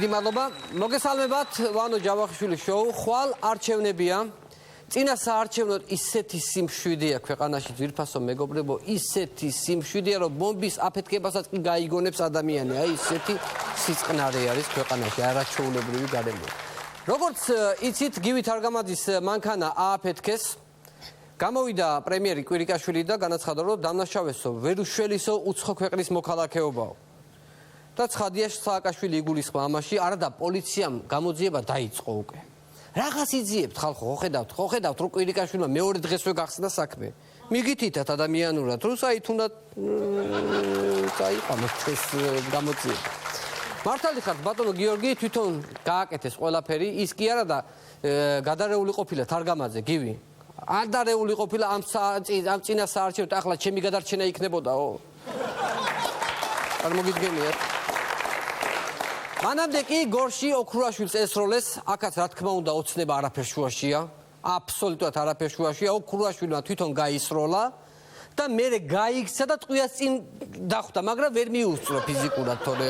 დიდი მადლობა. მოგესალმებათ, ვანო ჯავახიშვილის შოუ. ხვალ არჩევნებია. წინა საარჩევნოდ ისეთი სიმშვიდეა ქვეყანაში, ძვირფასო მეგობრებო, ისეთი სიმშვიდეა, რომ ბომბის აფეთქებასაც კი გაიგონებს ადამიანი. აი ისეთი სიწყნარე არის ქვეყანაში, არაჩვეულებრივი გარემო. როგორც იცით, გივი თარგამაძის მანქანა ააფეთქეს. გამოვიდა პრემიერი კვირიკაშვილი და განაცხადა, რომ დამნაშავესო, ვერ უშველისო უცხო ქვეყნის მოქალაქეობაო. და ცხადია სააკაშვილი იგულისხმა ამაში, არა და პოლიციამ გამოძიება დაიწყო უკვე. Რაღაც იძიებთ ხალხო, ხედავთ, რომ კვირიკაშვილმა მეორე დღესვე გახსნა საქმე. მიგითითათ ადამიანურად, რომ საი თუნდაც წაიყვანოთ ეს გამოძიება. მართალი ხართ ბატონო გიორგი, თვითონ გააკეთეს ყველაფერი, ის კი არა და გადარეული ყოფილა თარგამაძე გივი. არ დარეული ყოფილა ამ წინა საარჩევნოდ, ახლა ჩემი გადარჩენა იქნებოდაო. არ მოგიდგენიათ. მანამდე კი გორში ოქრუაშვილს ესროლეს, აქაც რა თქმა უნდა ოცნება არაფერ შუაშია, აბსოლუტურად არაფერ შუაშია, ოქრუაშვილმა თვითონ გაისროლა და მერე გაიქცა და ტყვიას წინ დახვდა, მაგრამ ვერ მიუსწრო ფიზიკურად, თორე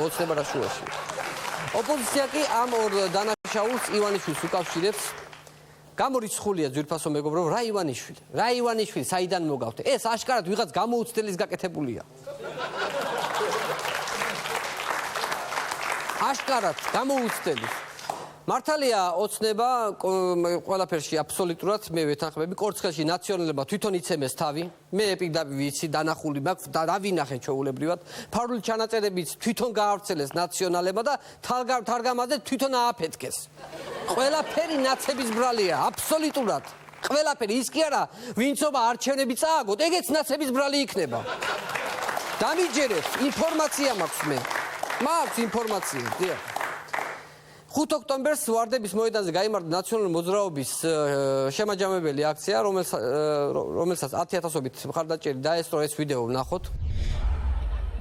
ოცნება რა შუაშია. ოპოზიცია კი ამ ორ დანაშაულს ივანიშვილს უკავშირებს. გამორიცხულია ძვირფასო მეგობრებო, რა ივანიშვილი, საიდან მოგავთ? ეს აშკარად ვიღაც გამოუცდელის გაკეთებულია. აშკარად გამოუცდელი. მართალია ოცნება ყველაფერში აბსოლუტურად მე ვეთანხმები, კორცხელში ნაციონალებმა თვითონ იცემეს თავი, მე პირდაპირ ვიცი, დანახული მაქვს და რა ვინახე ჩვეულებრივად, ფარული ჩანაწერებიც თვითონ გაავრცელეს ნაციონალებმა და თარგამაძე თვითონ ააფეთქეს. ყველაფერი ნაცების ბრალია, აბსოლუტურად. ყველაფერი, ის კი არა, ვინცობა არჩევნები წააგოთ, ეგეც ნაცების ბრალი იქნება. დამიჯერეთ, ინფორმაცია მაქვს მე. მაქვს ინფორმაცია, დიახ. 5 ოქტომბერს ვარდების მოედანზე გაიმართა ნაციონალური მოძრაობის შემაჯამებელი აქცია, რომელსაც 10,000-ობით მხარდაჭერი დაესწრო, ეს ვიდეო ვნახოთ.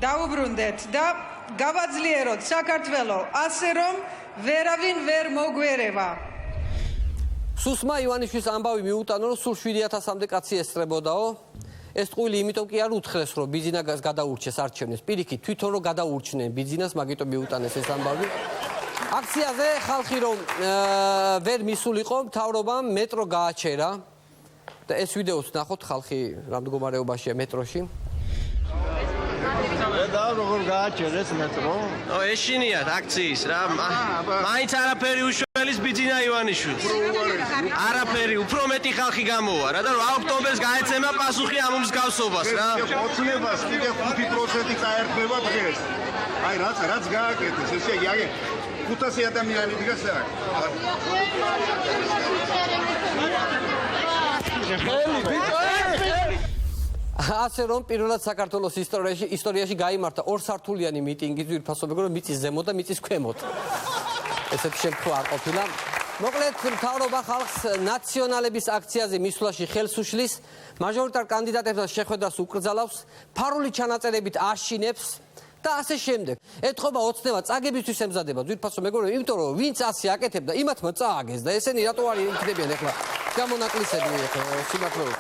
დაუბრუნდეთ და გავაძლიეროთ საქართველო ასე, რომ ვერავინ ვერ მოგვერევა. სუსმა ივანიშვილის ამბავი მიუტანო, რომ სულ 7,000-მდე კაცი ესწრებოდაო. ეს ტყუილი იმიტომ კი არ უთხრეს, რომ ბიძინას გადაურჩეს არჩევნებს. პირიქით, თვითონ რომ გადაურჩნენ ბიძინას, მაგიტომ მიუტანეს ეს ამბავი. აქციაზე ხალხი რომ ვერ მისულიყო, მთავრობამ მეტრო გააჩერა და ეს ვიდეოს ნახოთ, ხალხი რა მდგომარეობაშია მეტროში. და როგორ გააჩერეს მეტრო? ეშინიათ აქციის რა. მაინც არაფერი უშველის ბიძინა ივანიშვილს. არაფერი, უფრო მეტი ხალხი გამოვა რა და 8 ოქტომბერს გაეცემა პასუხი ამ მსგავსობას რა. ოცნებას კიდე 5% წაერთმება დღეს. აი რაც გააკეთეს, ესე იგი 500 ადამიანი დგას აქ. ასე რომ პირველად საქართველოს ისტორიაში გაიმართა ორსართულიანი მიტინგი ძვირფასო მეგობრებო, მიწის ზემოთ და მიწის ქვემოთ. ესეთი შემთხვევა არ ყოფილა. მოკლედ, მთავრობა ხალხს ნაციონალების აქციაზე მისვლაში ხელს უშლის, მაჟორიტარ კანდიდატებთან შეხვედრას უკრძალავს, ფარული ჩანაწერებით აშინებს და ასე შემდეგ. ეთყობა ოცნება წაგებისთვის ემზადება ძვირფასო მეგობრებო, იმიტომ რომ ვინც ასე აკეთებდა, იმათმა წააგეს და ესენი რატო არ იქნებიან ახლა გამონაკლისები სიმართლეობით.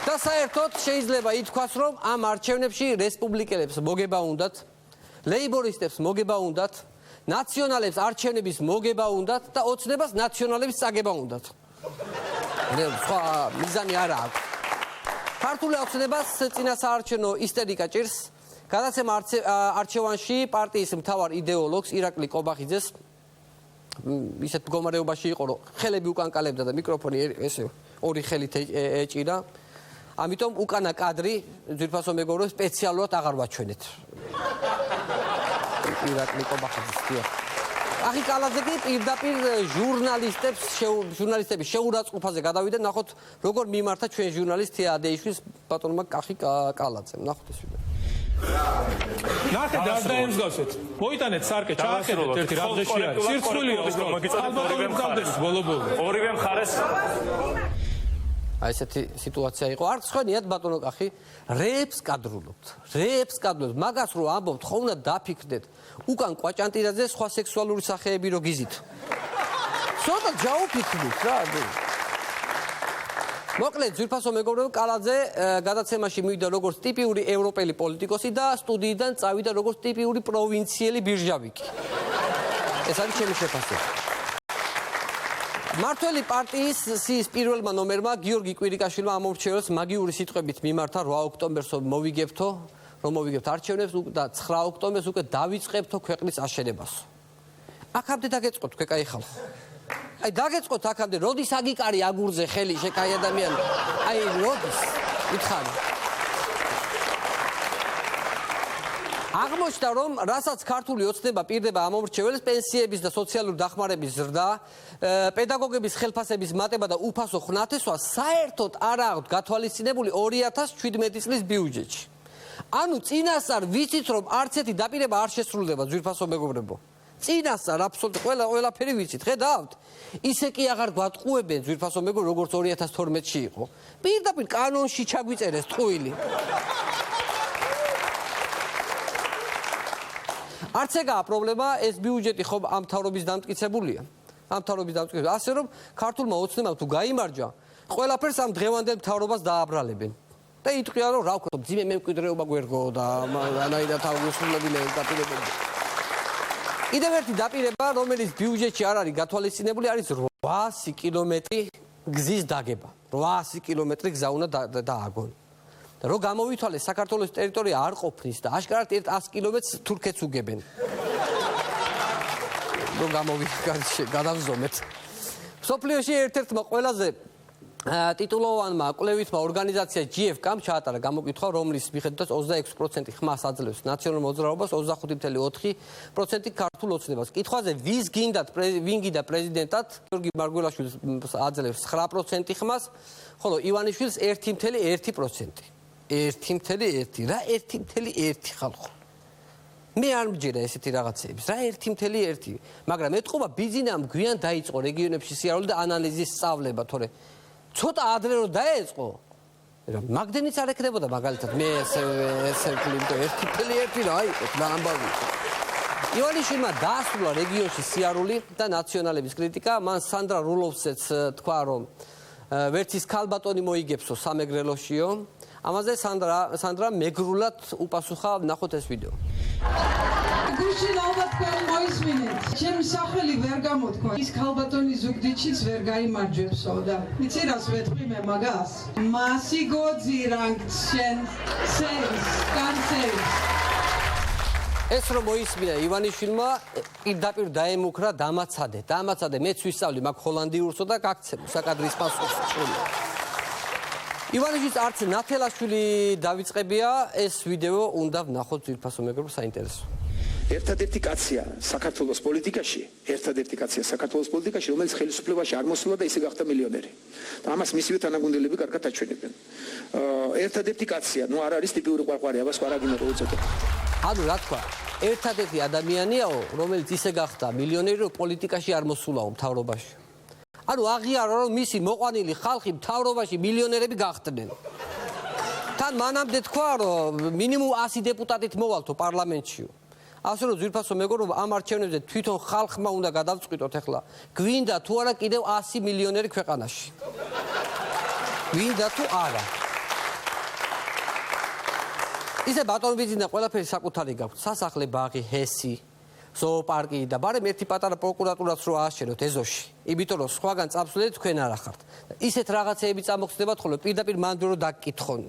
და საერთოდ შეიძლება ითქვას, რომ ამ არჩევნებში რესპუბლიკელებს მოგება უნდათ, ლეიბორისტებს მოგება უნდათ, ნაციონალებს არჩევნების მოგება უნდათ და ოცნებას ნაციონალების წაგება უნდათ. სხვა მიზანი არა აქვს. ქართული ოცნებას წინა საარჩევნო ისტერიკა ჭირს. გადაცემა არჩევანში პარტიის მთავარ იდეოლოგს ირაკლი კობახიძეს ისეთ მდგომარეობაში იყო, რომ ხელები უკან კალებდა და მიკროფონი ესე ორი ხელით ეჭირა. ამიტომ უკანა კადრი ძვირფასო მეგობრებო სპეციალურად აღარ ვაჩვენეთ. ირაკლი კობახიძის დიახ. ახი კალაძე კი პირდაპირ ჟურნალისტების შეურაცხყოფაზე გადავიდა, ნახოთ როგორ მიმართა ჩვენ ჟურნალისტი ადეიშვილს ბატონმა კახი კალაძემ. ნახოთ ეს ვიდეო. ნახეთ და დაემსგავსეთ. მოიტანეთ სარკე, ჩაახედეთ ერთი რამდენში არის. სირცხვილია უფრო მაგიწადეთ ორივე მხარეს. აი ესეთი სიტუაცია იყო. არ გსვენიათ ბატონო კახი, რეებს კადრულობთ. მაგას რო ამბობთ, ხო უნდა დაფიქრდეთ. უკან კვაჭანტირაძე სხვა სექსუალური სახეები რო გიზით. ცოტა ჯაუფიქრდით რა. მოკლედ, ძვირფასო მეგობრებო, კალაძე გადაცემაში მივიდა როგორც ტიპიური ევროპელი პოლიტიკოსი და სტუდიიდან წავიდა როგორც ტიპიური პროვინციელი ბირჟავიკი. ეს არის ჩემი შეფასება. მართველი პარტიის სიის პირველმა ნომერმა გიორგი კვირიკაშვილმა ამორჩეულს მაგიური სიტყვებით მიმართა 8 ოქტომბერს მოვიგებთო, რომ მოვიგებთ არჩევნებს და 9 ოქტომბერს უკვე დავიწყებთო ქვეყნის აშენებას. აქამდე დაგეწყოთ თქვენ კაი ხალხო. აი დაგეწყოთ აქამდე, როდის აგიკარი აგურზე ხელი შეკაი ადამიანი. აი როდის? ითხარი. აღმოჩნდა რომ რასაც ქართული ოცნება პირდება ამომრჩეველს პენსიების და სოციალური დახმარების ზრდა, პედაგოგების ხელფასების მატება და უფასო ხნათესვა საერთოდ არ აქვთ გათვალისწინებული 2017 წლის ბიუჯეტში. ანუ წინასწარ ვიცით რომ არც ერთი დაპირება არ შესრულდება ძვირფასო მეგობრებო. წინასწარ აბსოლუტურად ყველაფერი ვიცით, ხედავთ? ისე კი აღარ გვატყუებენ ძვირფასო მეგობრებო როგორც 2012-ში იყო. პირდაპირ კანონში ჩაგვიწერეს ტყუილი. არც ეგაა პრობლემა, ეს ბიუჯეტი ხო ამ მთავრობის დამტკიცებულია. ასე რომ ქართულმა ოცნებამ თუ გაიმარჯვა, ყველაფერს ამ დღევანდელ მთავრობას დააბრალებენ. და იტყვიან რომ რა ვქო, ძიმე მემკვიდრეობა გვერგო და ანაირად თავგუსრულებინე დაპირებები. კიდევ ერთი დაპირება, რომელიც ბიუჯეტში არ არის გათვალისწინებული, არის 800 კილომეტრი გზის დაგება. 800 კილომეტრი გზა უნდა დააგონ. და რო გამოვითვალეს საქართველოს ტერიტორია არ ყოფნის და აშკარად 100 კილომეტრს თურქეთს უგებენ. რო გადავზომეთ. სოფლიოში ერთ-ერთმა ყველაზე ტიტულოვანმა კვლევითმა ორგანიზაცია GFK-მ ჩაატარა გამოკითხვა, რომლის მიხედვითაც 26% ხმას აძლევს ნაციონალურ მოძრაობას, 25.4% ქართულ ოცნებას. კითხვაზე ვინ გინდა პრეზიდენტად, გიორგი მარგველაშვილს აძლევს 9% ხმას, ხოლო ივანიშვილს 1.1%. 1.1 რა 1.1 ხალხო. მე არ მჯერა ესეთი რაღაცეების. რა 1.1, მაგრამ ეთყობა ბიზნესამ გვიან დაიწყო რეგიონებში სიარული და ანალიზის სწავლება, თორე ცოტა ადრე რო დაეწყო, მაგდენიც არ ეკნებოდა მაგალითად მე ესე კლიმტო 1.1 რა იყო და ამბავი. ივანიშვილმა დაასრულა რეგიონში სიარული და ნაციონალების კრიტიკა, მან სანდრა რულოვსეც თქვა რომ ვერც ის ქალბატონი მოიგებსო სამეგრელოშიო. ამაზე სანდრა მეგრულად უპასუხა, ნახოთ ეს ვიდეო. გუშინ ალბათ თქვენ მოისმინეთ. ჩემი სახელი ვერ გამოთქვა. ის ქალბატონი ზუგდიდშიც ვერ გაიმარჯვებსო და იცი რას ვეთქვი მე მაგას? მასიგო ძირანგცენ სერის, განცერის. ეს რომ მოისმინა ივანიშვილმა პირდაპირ დაემუქრა დამაცადე მეც ვისწავლი მაგ ჰოლანდიურსო და გაქცემო საკადრის პასუხს წვილი. ივანიშვილს არც ნათელაშვილი დავიწყებია, ეს ვიდეო უნდა ვნახოთ ძვირფასო მეგობრებო, საინტერესო. ერთადერთი კაცია საქართველოს პოლიტიკაში, რომელიც ხელისუფლებაში არ მოსულა და ისე გახდა მილიონერი. და ამას მისივე თანაგუნდელები კარგად აჩვენებენ. ერთადერთი კაცია, ნუ არ არის ტიპიური ყვარყვარი, აბა სხვა რაგინო უწოდო. ანუ რა თქვა, ერთადერთი ადამიანიაო, რომელიც ისე გახდა მილიონერი, რომ პოლიტიკაში არ მოსულაო მთავრობაში. ანუ აღიარა რომ მისი მოყვანილი ხალხი მთავრობაში მილიონერები გახდნენ. თან მანამდე თქვა რომ მინიმუმ 100 დეპუტატით მოვალთო პარლამენტში. ასე რომ ძვირფასო მეგობრებო, ამ არჩევნებზე თვითონ ხალხმა უნდა გადავწყვიტოთ ახლა, გვინდა თუ არა კიდევ 100 მილიონერი ქვეყანაში. გვინდა თუ არა. ისე ბატონ ბიძინა ყველაფერი საკუთარი გაქვთ, სასახლე, ბაღი, ჰესი, ზოოპარკი და ბარემ ერთი პატარა პროკურატურაც რო ააშენოთ ეზოში. იმიტომ რომ სხვაგან წამსვლელი თქვენ არ ახართ. ისეთ რაღაცეები წამოხსნებათ, ხოლო პირდაპირ მანდრო რო დაგკითხონ.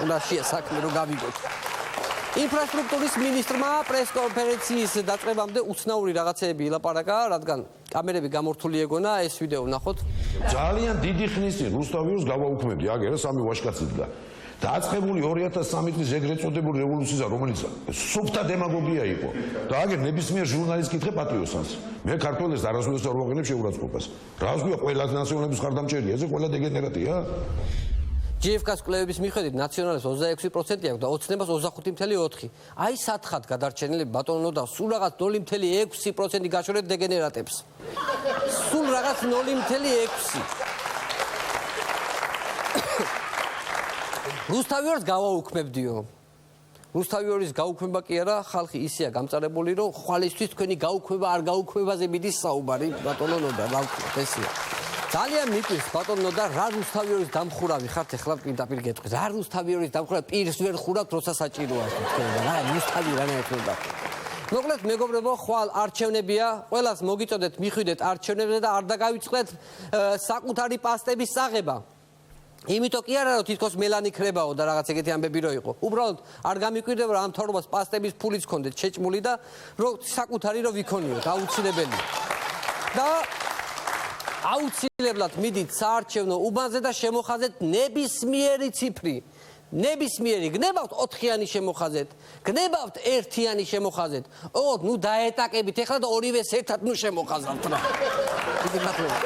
უნდა საქმე რო გავიგოთ. ინფრასტრუქტურის მინისტრმა პრესკონფერენციის დაწყებამდე უცნაური რაღაცეები ილაპარაკა, რადგან კამერები გამორთული ეგონა, ეს ვიდეო ვნახოთ. ძალიან დიდი ხნის წინ რუსთავიურს გავაუქმებდი, აგერა სამი ვაჟკაცი დგა. დაწყებული 2013 წლის ეგრეთ წოდებული რევოლუცია, რომელიც სუფთა დემაგოგია იყო. და აგერ ნებისმიერ ჟურნალისტს კითხე პატრიოტს. მე ქართველებს არასდროს არ ვაყენებ შეურაცხყოფას. რას გვია ყველა ნაციონალების ხარდამჭერია, ეს ყველა დეგენერატია. GFK-ს კვლევების მიხედვით ნაციონალებს 26% აქვს და ოცნებას 25.4%. აი სათხად გადარჩენილები ბატონო და სულ რაღაც 0.6% გაშორეთ დეგენერატებს. სულ რაღაც 0.6. რუსთავიურს გავაუქმებდიო. რუსთავიურის გაუქმება კი არა, ხალხი ისეა გამწარებული, რომ ხვალისთვის თქვენი გაუქმება არ გაუქმებაზე მიდის საუბარი, ბატონო ნოდა, რა ვქნათ, ესეა. ძალიან მიყვარს ბატონო და რა რუსთავიურის დამხურავი ხართ ახლა პირდაპირ გეტყვით. რა რუსთავიურის დამხურავი პირს ვერ ხურავთ, როცა საჭიროა თქვენ და რა რუსთავი რანაირად უნდა. მოკლედ მეგობრებო, ხვალ არჩევნებია, ყველას მოგიწოდეთ, მიხვიდეთ არჩევნებზე და არ დაგავიწყდეთ საკუთარი პასტების წაღება. იმიტომ კი არა, რომ თითქოს მელანი ქრებაო და რაღაც ეგეთი ამბები რო იყო. უბრალოდ არ გამიკვირდება, რომ ამ თორმას პასტების ფულიც გქონდეთ შეჭმული და რომ საკუთარი რო ვიქონიოთ, აუცილებელია. და აუცილებლად მიდით საარჩევნო უბანზე და შემოხაზეთ ნებისმიერი ციფრი. ნებისმიერი გნებავთ 4-იანი შემოხაზეთ, გნებავთ 1-იანი შემოხაზეთ. ოღონდ ნუ დაეტაკებით ეხლა და ორივეს ერთად ნუ შემოხაზავთ რა. დიდი მადლობა.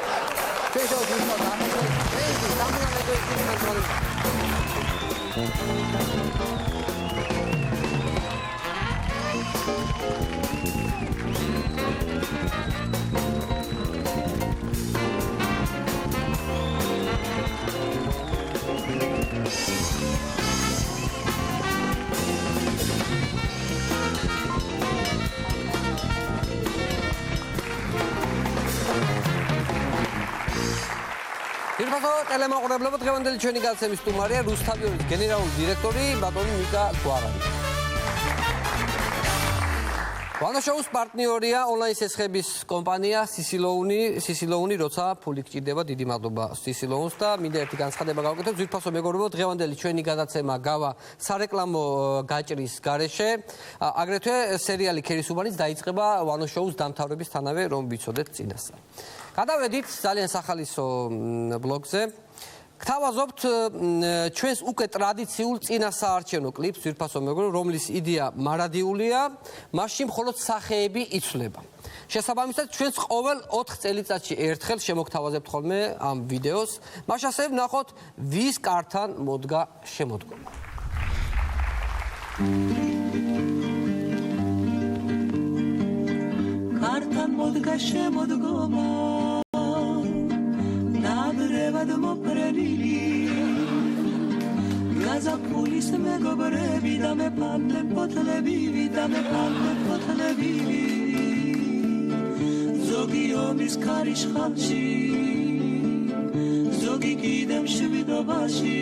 ტელემოყურებლებო, დღევანდელი ჩვენი გადაცემის სტუმარია რუსთავიობის გენერალური დირექტორი ბატონი ნიკა გვარანი. ვანოშოუს პარტნიორია ონლაინ სესხების კომპანია სისილოუნი, როცა ფული გჭირდება, დიდი მადლობა სისილოუნს და მინდა ერთი განცხადება გავაკეთებ. ძვირფასო მეგობრებო, დღევანდელი ჩვენი გადაცემა გავა სარეკლამო გაჭრის გარეშე. აგრეთვე სერიალი ქერისუბანიც დაიწყება ვანოშოუს დამთავრებისთანავე, რომ ვიცოდეთ წინასწარ. გადავედით ძალიან სახალისო ბლოგზე. გთავაზობთ ჩვენს უკვე ტრადიციულ წინასაარჩევნო კლიპს, ძვირფასო მეგობრებო, რომლის იდეა მარადიულია, მასში მხოლოდ სახეები იცვლება. შესაბამისად, ჩვენს ყოველ 4 წელიწადში ერთხელ შემოგთავაზებთ ხოლმე ამ ვიდეოს. მას ასევე ვნახოთ, ვის კართან მოდგა შემოდგომა. კართან მოდგა შემოდგომა ნადრევად მოპრენილი გაზაფხულის მეგობრები და მეფამდე ფოთლებივი ზოგი ომის ქარიშხალში ზოგი კიდე მშვიდობაში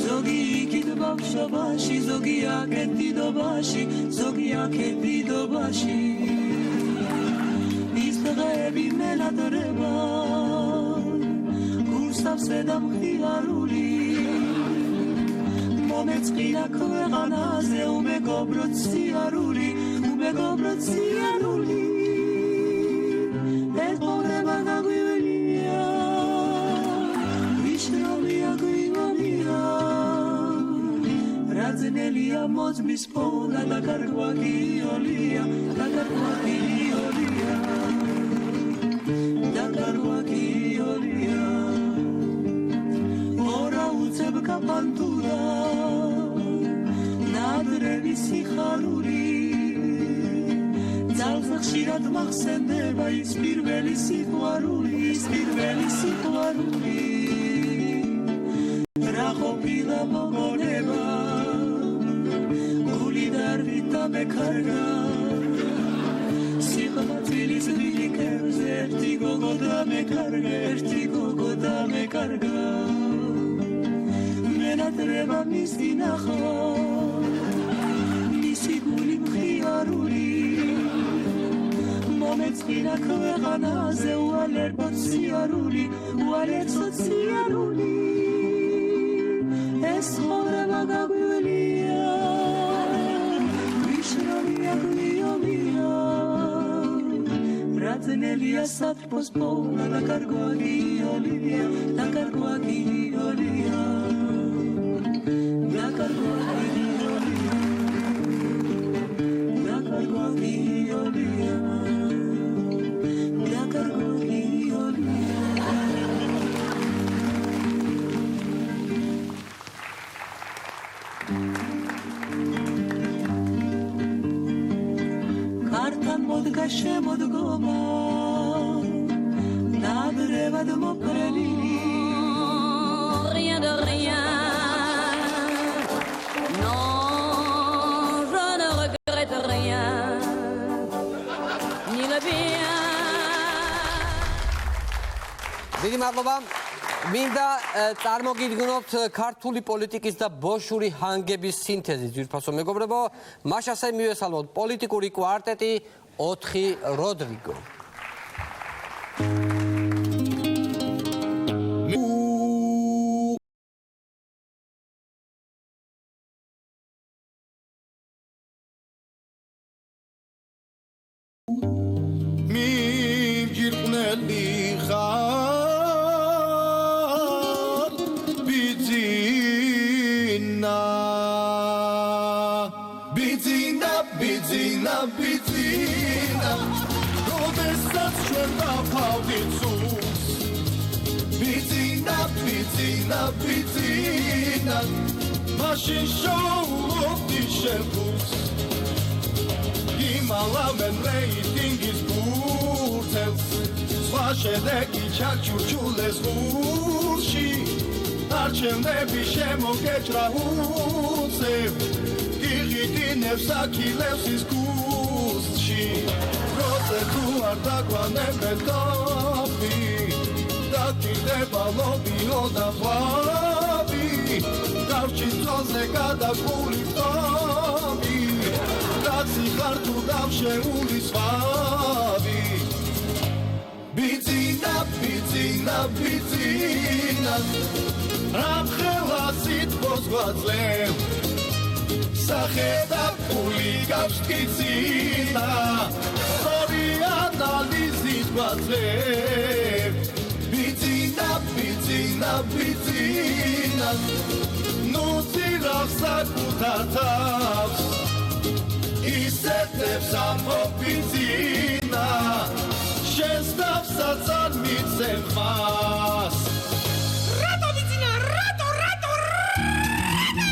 ზოგი იქით ბავშვობაში ზოგი აქეთ დიდობაში ზოგი აქეთ დიდობაში ის დღეები მელადრება გულსავსე და მხიარული მომეწყინა ქვეყანაზე უმეგობრო ციარული ეს ყურება გაგვივლია ვიშროლია გვიმონია რაძნელია მოძმის პოვნა და გარგვაგიოლია ორა უცებ კაპანტურა ნადრევი სიხარული ძალზე ხშირად მახსენდება ის პირველი სიყვარული რა ყოფილა მოგონება გული დარვით და მეკარგა სიხმაწილის რიგებზე ერთი გოგო და მეკარგა მენადრება მის დინახო მისი გული მხიარული მომეწყინა ქვეყანაზე უალერბო ციარული ეს ცხოვრება გაგვივლია ვიშროლია გვიოლია რაძნელია სატრფოს პოვნა და გარგვაგიოლია კართან მოდგა შემოდგომა ნადრევად მოპრენილი rien de rien non je ne regrette rien ni le bien დიდი მადლობა. მინდა წარმოგიდგინოთ ქართული პოლიტიკის და ბოშური ჰანგების სინთეზი, ძვირფასო მეგობრებო, მაშასე მივესალმოთ პოლიტიკური კვარტეტი 4 როდრიგო. Machine show of the shells. Imalamen rating is good. Swashe de kichachurchules urshi. Archene bishemo ketrahuse. Igitine sakiles is kushi. Rose tu artaqwane betopi. Dakide balobi odaflabi. Davchitzoze gadakuli tobi. Ratsi khartu davsheuli svavi. Bizina, bizina, bizina. Ramkhela sitqos gvadzlev. Sakheda puli gavskitsina. Sori analizit gvadzlev. Bizina, bizina, bizina. Nu tiraf sakutatavs. Isetevs ambo bizina. Shestav satzad mitzem khas. Rato bizina, rato, rato, rato.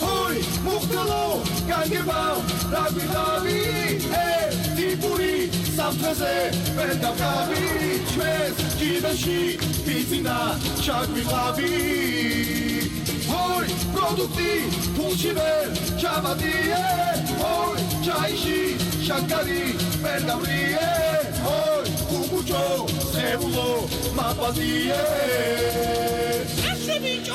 Hoy, muhtalo, gangebau, rabi rabi, tipuri, samtreze, pentakabi, chves, kidashi, bizina, chakvi rabi. Hoy, produkti, pulchiver, chavadie. Hoy, chaishi, shankari, perdavrie. Hoy, kukucho, sebulo, mapadie. Ashevich,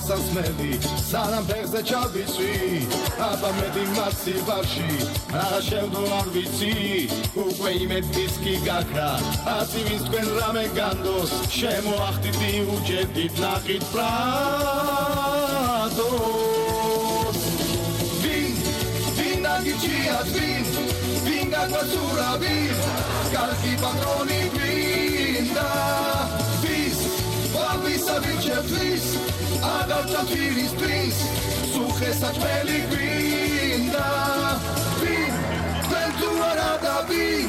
Sasmedi, Salam Perze Chavisi, Abamedi Massivashi, Rashevdo Arvici, Uqueimet Diski Gakra, Asivis Quen Ramegandos, Shemo Achtiti Ujetit Nachit Prados. Vin Agichiat Vin Gagvasura Vin, Kalki Patroni Vinda, Valvisa Vincevis, Agarta Filis Prince, Suchesa Chmeli Grinda, Vin, Venturada Vin,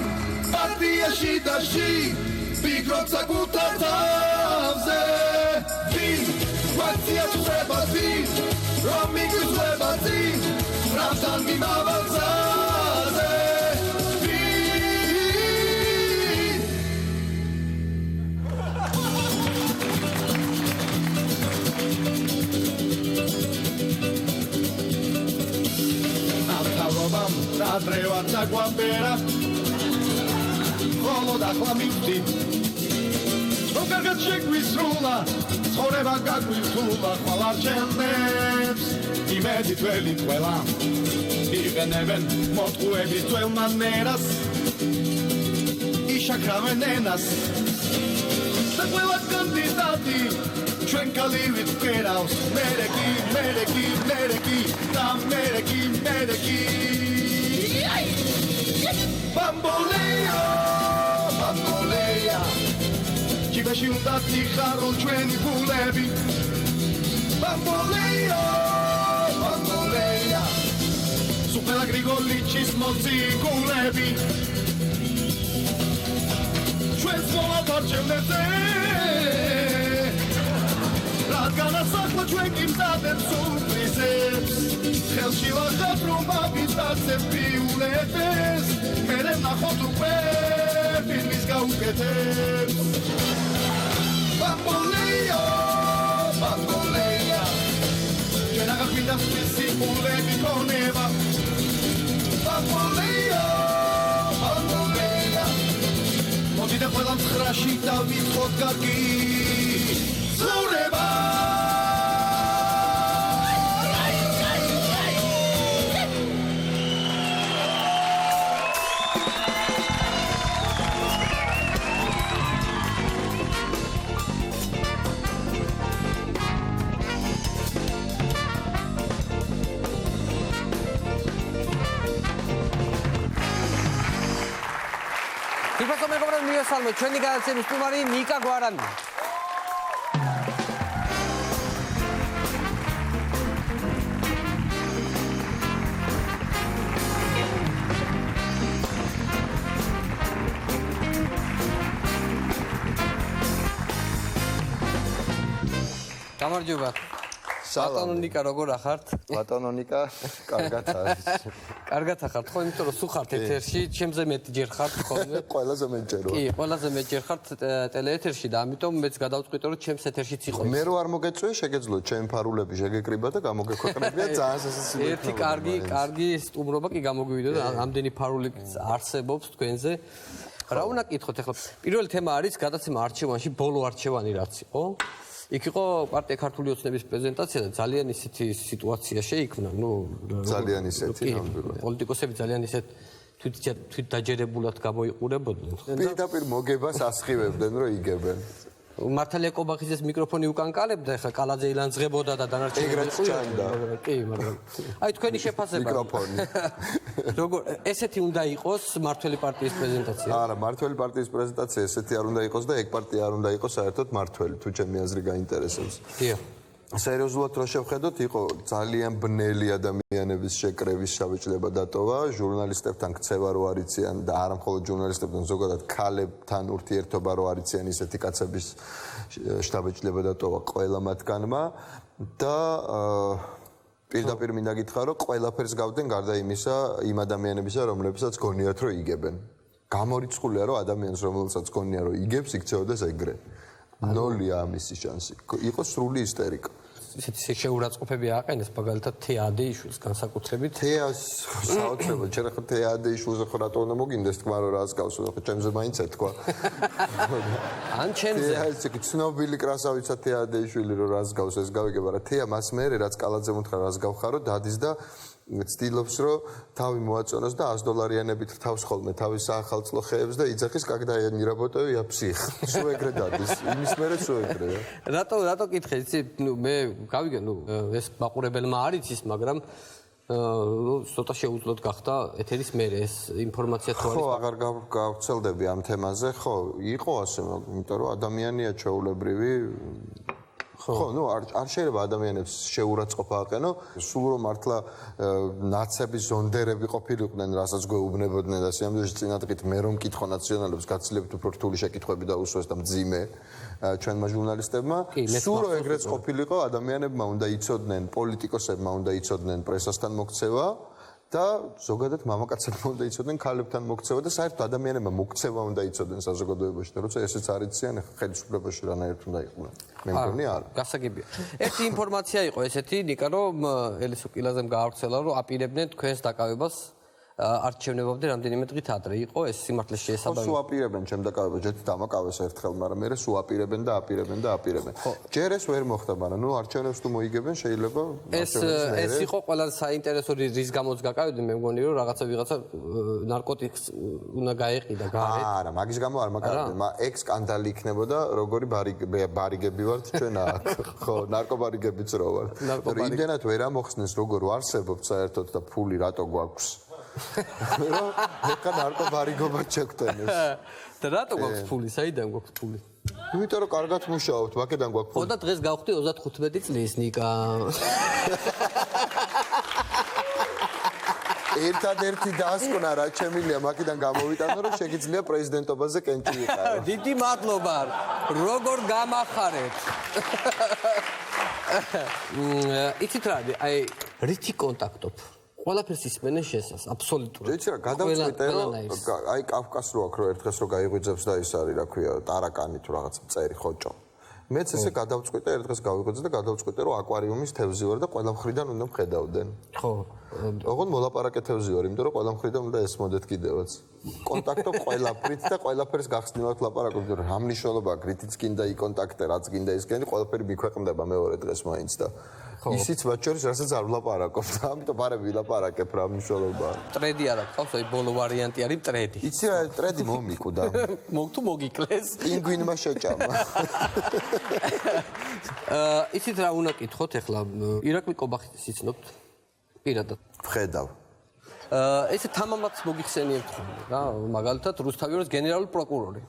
Partia Shida Shi, Bigrotsa Gutatavze, Vin, Quantia Tuzebas Vin, Romigus Lebas Vin, Ramzan Mimavalzaze, Adrevat aguambera, Voloda Hlamiti, Ogargat Shekvisrula, Soreva Gagvitula, Kwalarcheneps, Imedit Velitwela, Even Motkuevis 12 maneras, Ishakramenenas, Takwela candidati, Chenkali Keraus, Mereki, Mereki, Mereki, Tam Mereki, Mereki. Bambolea, bambolea, Kiveshi undati kharul chveni pulebi. Bambolea, bambolea, Supela Grigolichis mozi kulebi. Chven svola tarchevnete, Radgana sakla chven kimzatem surprizeps. Ხელში ვახავ რომ მაგიტაცებ პიულებს მე ნახოთ უკვე ფილმის გაუკეთებს Bamboleo, bambolea. Che la guida si pure mi coneva. Bamboleo, bambolea. Modi da quella trascita vi tocchi. Zureba. Თვითონ მეგობრებო მიესალმეთ ჩვენი განაცემის სტუმარი ნიკა გვარანი. გამარჯობა. ბატონო ნიკა როგორ ახართ? ბატონო ნიკა, კარგად არის. კარგად ახართ ხო, იმიტომ რომ სულ ხართ ეთერში, ჩემზე მეტი ჯერ ხართ ხოლმე. ყველაზე მეტჯეროა. კი, ყველაზე მეტ ჯერ ხართ ტელეეთერში და ამიტომ მეც გადავწყვიტე რომ ჩემს ეთერშიც იყო. მე რო არ მოგეწვე, შეგეძლო ჩემ ფარულები შეგეკრიბა და გამოგექვეყნებია ძალიან სასაცილო. ერთი კარგი სტუმრობა კი გამოგვივიდა და ამდენი ფარული არსებობს თქვენზე. რა უნდა კითხოთ ახლა? პირველი თემა არის გადაცემა არჩევანში, ბოლო არჩევანი რაც იყო. იქ იყო პარტია ქართული ოცნების პრეზენტაცია და ძალიან ისეთი სიტუაცია შეიქმნა, ძალიან ისეთი ნამდვილად. პოლიტიკოსები ძალიან ისეთ თვით დაჯერებულად გამოიყურებოდნენ. პირდაპირ მოგებას ასხივებდნენ რომ იგებენ. მართალია კობახიძეს მიკროფონი უკან კალებდა, ახლა კალაძე ილანძღებოდა და დანარჩენები ეგრეც ჩანდა. კი, მაგრამ აი თქვენი შეფასება. მიკროფონი. როგორ ესეთი უნდა იყოს მართველი პარტიის პრეზენტაცია? არა, მართველი პარტიის პრეზენტაცია ესეთი არ უნდა იყოს და ეგ პარტია არ უნდა იყოს საერთოდ მართველი, თუ ჩემი აზრი გაინტერესებს. დიახ. სერიოზულად რო შევხედოთ, იყო ძალიან ბნელი ადამიანების შეკრების შაბეჭდება დატოვა, ჟურნალისტებთან ქცევა რო არიციან და არა მხოლოდ ჟურნალისტებთან, ზოგადად ქალებთან ურთიერთობა რო არიციან ისეთი კაცების შაბეჭდება დატოვა ყველა მათგანმა და პირდაპირ მინდა გითხრა, რომ ყველაფერს გავდნენ გარდა იმისა, იმ ადამიანებისა, რომლებსაც გონიათ რომ იგებენ. გამორიცხულია, რომ ადამიანს, რომელსაც გონია რომ იგებს, იქცეოდეს ეგრე. ნოლია ამისი შანსი. იყო სრული ისტერიკა. ისეთი შეურაცხყოფები აყენეს, მაგალითად თეადეიშვილს განსაკუთრებით. თეას საოცრებად, შენ ახლა თეადეიშვილზე ხო რატო უნდა მოგინდეს თქვა რომ რას გავს, ხო ჩემზე მაინც ეთქვა. ან ჩემზე. თეა ცნობილი კრასავიცა თეადეიშვილი რომ რას გავს, ეს გავიგებ, არა თეა მას მერე რაც კალაძემ უთხრა რას გავხარო, დადის და ცდილობს რომ თავი მოაწონოს და $100-იანებით რთავს ხოლმე თავის საახალწლო ხეებს და იძახის когда я не работаю я псих. სულ ეგრე დადის. იმის მერე სულ ეგრეა. რატო კითხე, იცი, მე გავიგე, ეს მაყურებელმა არ იცის, მაგრამ ცოტა შეუძლოდ გახდა ეთერის მერე ეს ინფორმაცია თუ არის. ხო, აღარ გავვრცელდები ამ თემაზე, ხო, იყო ასე, იმიტომ რომ ადამიანია ჩვეულებრივი ხო, არ შეიძლება ადამიანებს შეურაცხყოფა აყენო, სულ რომ მართლა ნაცების ზონდერები ყოფილიყვნენ, რასაც გვეუბნებოდნენ და სიამოვნებაში წინადღით მე რომ მკითხო ნაციონალებს გაცილებით უფრო რთული შეკითხვები დაუსვეს და მძიმე ჩვენმა ჟურნალისტებმა, სულ რომ ეგრეც ყოფილიყო, ადამიანებმა უნდა იცოდნენ, პოლიტიკოსებმა უნდა იცოდნენ პრესასთან მოქცევა და ზოგადად მამაკაცებმა უნდა იცოდნენ ქალებთან მოქცევა და საერთოდ ადამიანებმა მოქცევა უნდა იცოდნენ საზოგადოებაში და როცა ესეც არ იციან, ხელისუფლებაში რანაირად უნდა იყვნენ. მე მგონი არა. გასაგებია. ერთი ინფორმაცია იყო ესეთი, ნიკა, რომ ელისო კილაზემ გაავრცელა, რომ აპირებდნენ თქვენს დაკავებას არჩევნებამდე რამდენიმე დღით ადრე იყო ეს სიმართლეს შეესაბამება. სულ აპირებენ ჩემ დაკავებას, ჯერ დამაკავეს ერთხელ, მაგრამ მე სულ აპირებენ და აპირებენ და აპირებენ. ჯერ ეს ვერ მოხდა, მაგრამ არჩევნებს თუ მოიგებენ, შეიძლება ეს იყო ყველა საინტერესო რის გამოც გაკავებდნენ, მე მგონი რომ ვიღაცა ნარკოტიკს უნდა გაეყიდა გარეთ. არა, მაგის გამო არ მაკავებდნენ, ეგ სკანდალი იქნებოდა, როგორი ბარიგები ვართ ჩვენ აქ. ხო, ნარკობარიგებიც რო ვართ. იმდენად ვერ ამოხსნეს, როგორ ვარსებობთ საერთოდ და ფული რატო გვაქვს. რომ ეხა ნარკობარიგობა ჩექვთენებს. და რატო გვაქვს ფული? საიდან გვაქვს ფული? იმიტომ რომ კარგად მუშაობთ, ვაკედან გვაქვს ფული. ხო და დღეს გავხდი 35 წლის ნიკა. ერთადერთი დასკვნა რა შემილია მაგიდან გამოვიტანო რომ შეგიძლია პრეზიდენტობაზე კენჭი იყარო. დიდი მადლობა. როგორ გამახარეთ. იცით რა, აი რითი კონტაქტობ? ყველაფერს ისმენენ შესას, აბსოლუტურად. იცი რა, გადავწყვიტე რომ აი კავკას რო აქვს რომ ერთხეს რო გაიღვიძებს და ის არის, რა ქვია, ტარაკანი თუ რაღაც მწერი ხოჭო. მეც ესე გადავწყვიტე, ერთ დღეს გავიღვიძე და გადავწყვიტე, რომ აკვარიუმის თევზი ვარ და ყველა მხრიდან უნდა მხედავდნენ. ხო. ოღონდ მოლაპარაკე თევზი ვარ, იმიტომ რომ ყველა მხრიდან უნდა ესმოდეთ კიდევაც. კონტაქტობ ყველაფრით და ყველაფერს გახსნილად ლაპარაკობ, იმიტომ რომ რა მნიშვნელობა აქვს, რითიც გინდა იკონტაქტე, რაც გინდა ის გენდი, ყველაფერი მიქვეყნდება მეორე დღეს მაინც და ისიც მათ შორის რასაც არ ვლაპარაკობ და ამიტომ არ ვილაპარაკებ რა მნიშვნელობა. ტრედი არ აქვს, აი ბოლო ვარიანტი არის ტრედი. იცი რა, ტრედი მომიკვდა. თუ მოგიკლეს. პინგვინმა შეჭამა. იცით რა უნდა კითხოთ ახლა ირაკლი კობახიძის იცნობთ პირადად ვხედავ ესე თამამაც მოგიხსენიებთ ხოლმე რა მაგალითად რუსთავიორის გენერალური პროკურორი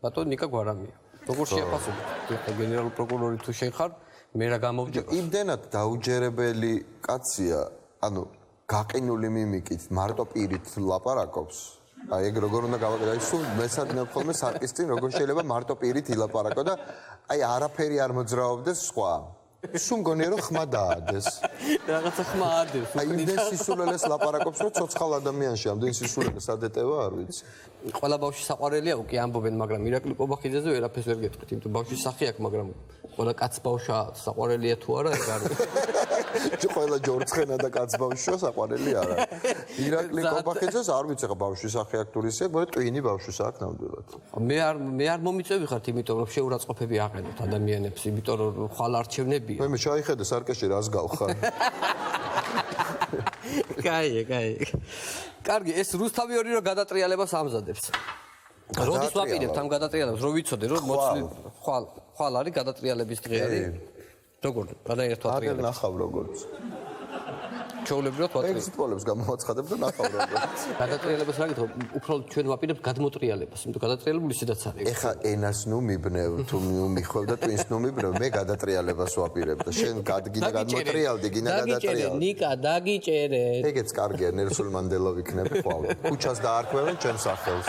ბატონი ნიკა გვარამია როგორ შეაფასებთ ახლა გენერალური პროკურორი თუ შეხარ მე რა გამოვჯერა იმდენად დაუჯერებელი კაცია ანუ გაყინული მიმიკით მარტო პირით ლაპარაკობს აი ეგ როგორ უნდა გავაკეთო აი სულ მესადნებ ხოლმე სარკის წინ როგორ შეიძლება მარტო პირით ილაპარაკო და აი არაფერი არ მოძრაობდეს სხვა სულ მგონია რომ ხმა დაადეს რაღაცა ხმა ადეს აი იმდენ სისულელეს ლაპარაკობს რომ ცოცხალ ადამიანში ამდენ სისულელეს ადეტევა არ ვიცი ყველა ბავშვი საყვარელია უკვე ამბობენ მაგრამ ირაკლი კობახიძეზე ვერაფერს ვერ გეტყვით იმიტომ ბავშვის სახე აქვს მაგრამ ყველა კაც ბავშვა საყვარელია თუ არა ეგ არის ყველა ჯორცხენა და კაც ბავშვია საყვარელი არა ირაკლი კობახიძეს არ ვიცი ხა ბავშვის სახე აქვს ტურისტია მაგრამ ტვინი ბავშვის აქვს ნამდვილად მე არ მომიწევი ხართ იმიტომ რომ შეურაცხყოფები აყენოთ ადამიანებს იმიტომ რომ ხვალ არჩევნებია მე შეაიხედე სარკეში რას გავხარ კაი კარგი ეს რუსთავიორი რო გადატრიალებას ამზადებს როდის ვაპირებთ ამ გადატრიალებას რო ვიცოდე რომ მოცლი ხვალ არის გადატრიალების დღე არის როგორ გადაერთვა ტრიალებს აგერ ნახავ როგორც ჩაულებრივად ვატრიალებ ეგ სიტყვალებს გამოვაცხადებ და ნახავ როგორც გადატრიალებას რა გითხო უფრო ჩვენ ვაპირებთ გადმოტრიალებას იმიტომ გადატრიალებული ისედაც არის ეხა ენას ნუ მიბნევ თუ მიხვევ და twins ნუ მიბნევ მე გადატრიალებას ვაპირებ და შენ გინდა გადმოტრიალდი გინდა გადატრიალდი ნიკა დაგიჭერე ეგეც კარგია ნელსონ მანდელა ვიქნები ხვალ ქუჩას დაარქვევენ ჩემ სახელს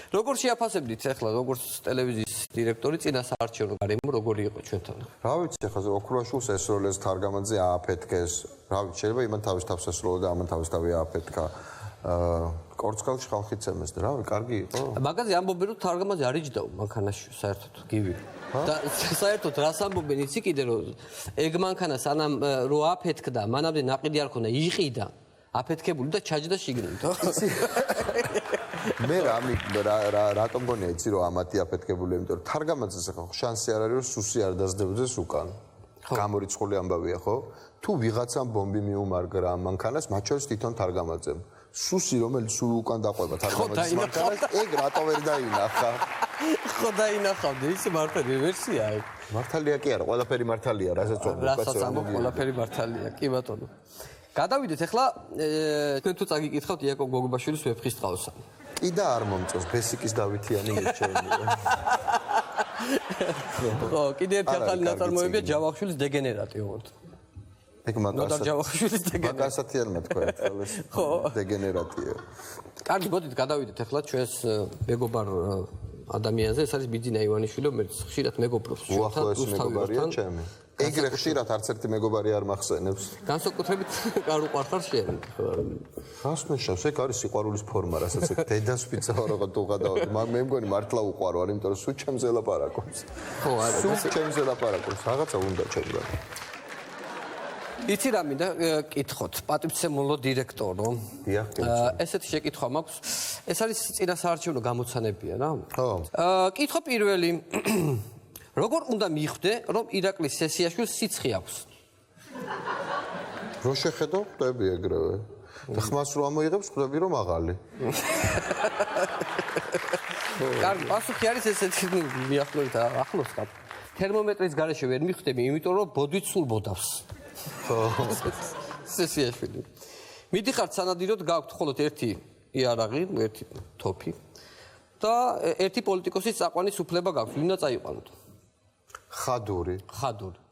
როგორ შეაფასებდით ახლა როგორც ტელევიზიის დირექტორი წინა საარჩევნო გარემო როგორი იყო ჩვენთან? რა ვიცი ახლა ოქროაშვილს ესროლეს თარგამაძე ააფეთქეს. რა ვიცი შეიძლება იმან თავის თავს ესროლა და ამან თავის თავი ააფეთქა. კორცკალში ხალხი ცემეს და რა კარგი იყო. მაგაზე ამბობენ რომ თარგამაძე არ იჯდაო მანქანაში საერთოდ გივი. და საერთოდ რას ამბობენ იცი კიდე რომ ეგ მანქანა სანამ რო ააფეთქდა მანამდე ნაყიდი არ ქონდა იყიდა აფეთქებული და ჩაჯდა შიგნით. მე რატომ გონია იცი რომ ამათი აფეთქებული იმიტომ რომ თარგამაძეს ახლა შანსი არ არის რომ სუსი არ დაძდებდეს უკან გამორიცხული ამბავია ხო თუ ვიღაცამ ბომბი მიუმარგრა ამ მანქანას მათ შორის თვითონ თარგამაძემ სუსი რომელიც სულ უკან დაყვება თარგამაძის მანქანას ეგ რატო ვერ დაინახა ხო დაინახავდი ისე მართალი ვერსია ეგ მართალია კი არა ყველაფერი მართალია რასაც ამბობ ყველაფერი მართალია კი ბატონო გადავიდეთ ახლა თქვენ თუ წაგიკითხავთ იაკობ გოგებაშვილის ვეფხისტყაოსანი კი და არ მომწონს ბესიკის დავითიანი მირჩევნია ხო კიდე ერთი ახალი ნაწარმოებია ჯავახიშვილის დეგენერატი ოღონდ ეგ ჯავახიშვილის დეგენერატი მაგასათი არ მეთქვა ეს დეგენერატია კარგი მოდით გადავიდეთ ახლა ჩვენს მეგობარ ადამიანზე ეს არის ბიძინა ივანიშვილი რომელიც ხშირად მეგობრობს ჩვენთან რუსთავიორთან ჩემი ეგრე ხშირად არც ერთი მეგობარი არ მახსენებს. განსაკუთრებით არ უყარხარ შენ. რას ნიშნავს? ეგ არის სიყვარულის ფორმა, რასაც ეგ დედას ვიწავა რაღაც თუ გადავდი. მე მგონი მართლა უყვარვარ, იმიტომ რომ სულ ჩემზე ლაპარაკობს. ხო, არა. სულ ჩემზე ლაპარაკობს. რაღაცა უნდა ჩემგან. იცი რა მინდა კითხოთ, პატივცემულო დირექტორო. დიახ. ესეთი შეკითხვა მაქვს. ეს არის წინა საარჩევნო გამოცანებია რა? ხო. კითხვა პირველი როგორ უნდა მიხვდე, რომ ირაკლის სესიაშვილს სიცხე აქვს? რო შეხედო, ხვდები ეგრევე. და ხმას რო ამოიღებს, ხვდები რომ აღალი. კარგი, პასუხი არის ესეთი, მიახლოებით ახლოს ხარ. თერმომეტრის გარეშე ვერ მიხვდები, იმიტომ რომ ბოდვით სულ ბოდავს. ხო. სესიაშვილი. მიდიხართ სანადიროდ გაქვთ მხოლოდ ერთი იარაღი, ერთი თოფი და ერთი პოლიტიკოსის წაყვანის უფლება გაქვთ. ვინ უნდა წაიყვანოთ? ხადური.